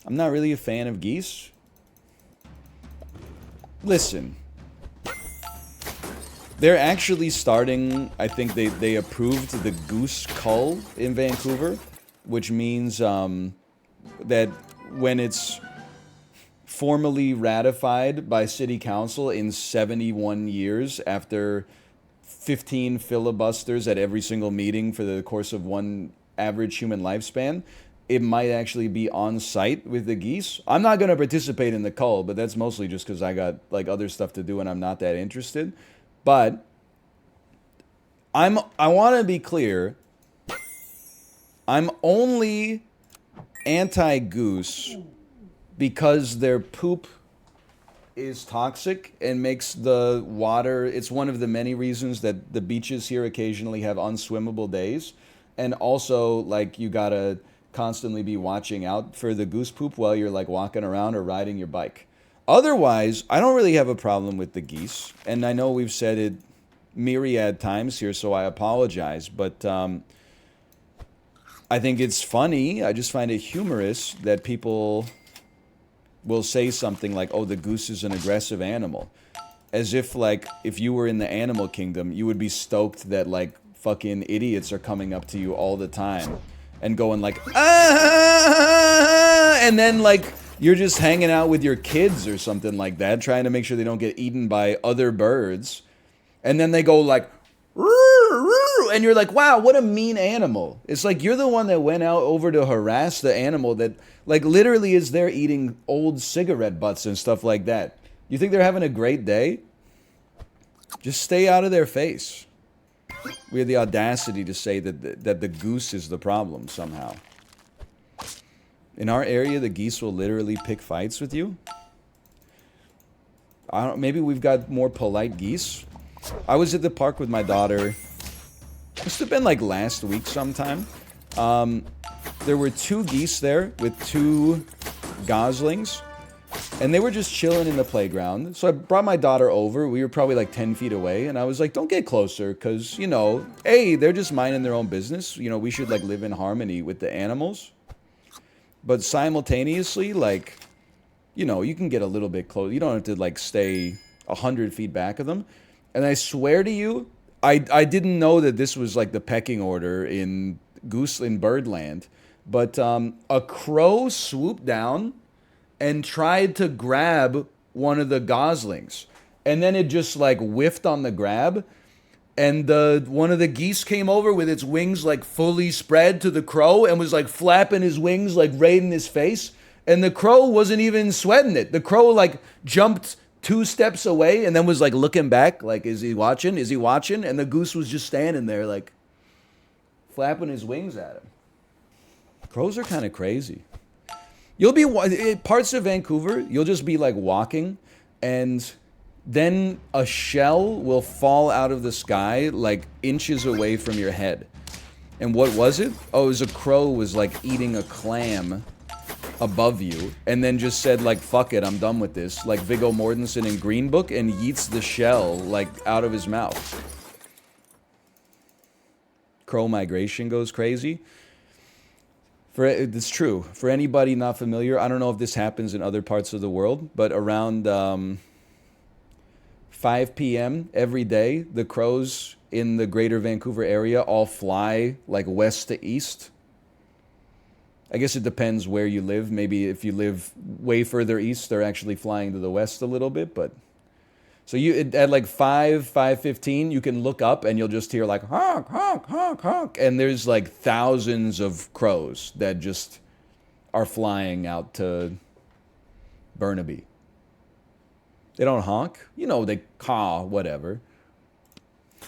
I'm not really a fan of geese. Listen, they're actually starting, I think they approved the goose cull in Vancouver, which means that when it's formally ratified by city council in 71 years after 15 filibusters at every single meeting for the course of one average human lifespan, it might actually be on site with the geese. I'm not going to participate in the cull, but that's mostly just because I got like other stuff to do and I'm not that interested. But I want to be clear. I'm only anti-goose because their poop is toxic and makes the water, it's one of the many reasons that the beaches here occasionally have unswimmable days. And also, like, you gotta constantly be watching out for the goose poop while you're like walking around or riding your bike. Otherwise, I don't really have a problem with the geese. And I know we've said it myriad times here, so I apologize. But I think it's funny. I just find it humorous that people will say something like, oh, the goose is an aggressive animal. As if, like, if you were in the animal kingdom, you would be stoked that, like, fucking idiots are coming up to you all the time and going, like, ah! And then, like, you're just hanging out with your kids or something like that, trying to make sure they don't get eaten by other birds. And then they go, like, and you're like, wow, what a mean animal. It's like you're the one that went out over to harass the animal that, like, literally is there eating old cigarette butts and stuff like that. You think they're having a great day? Just stay out of their face. We have the audacity to say that the goose is the problem somehow. In our area, the geese will literally pick fights with you. I don't. Maybe we've got more polite geese. I was at the park with my daughter. Must have been like last week sometime. There were two geese there with two goslings. And they were just chilling in the playground. So I brought my daughter over. We were probably like 10 feet away. And I was like, don't get closer. Because, you know, hey, they're just minding their own business. You know, we should like live in harmony with the animals. But simultaneously, like, you know, you can get a little bit close. You don't have to like stay 100 feet back of them. And I swear to you, I didn't know that this was like the pecking order in goose in Birdland. But a crow swooped down and tried to grab one of the goslings. And then it just like whiffed on the grab. And one of the geese came over with its wings like fully spread to the crow and was like flapping his wings like right in his face. And the crow wasn't even sweating it. The crow like jumped 2 steps away and then was like looking back like, is he watching? Is he watching? And the goose was just standing there like flapping his wings at him. Crows are kind of crazy. You'll be parts of Vancouver, you'll just be like walking and then a shell will fall out of the sky like inches away from your head. And what was it? Oh, it was a crow was like eating a clam above you and then just said like, fuck it, I'm done with this. Like Viggo Mortensen in Green Book and yeets the shell like out of his mouth. Crow migration goes crazy. It's true. For anybody not familiar, I don't know if this happens in other parts of the world, but around 5 p.m. every day, the crows in the greater Vancouver area all fly like west to east. I guess it depends where you live. Maybe if you live way further east, they're actually flying to the west a little bit, but so at like 5:15, you can look up and you'll just hear like honk, honk, honk, honk. And there's like thousands of crows that just are flying out to Burnaby. They don't honk. You know, they caw, whatever.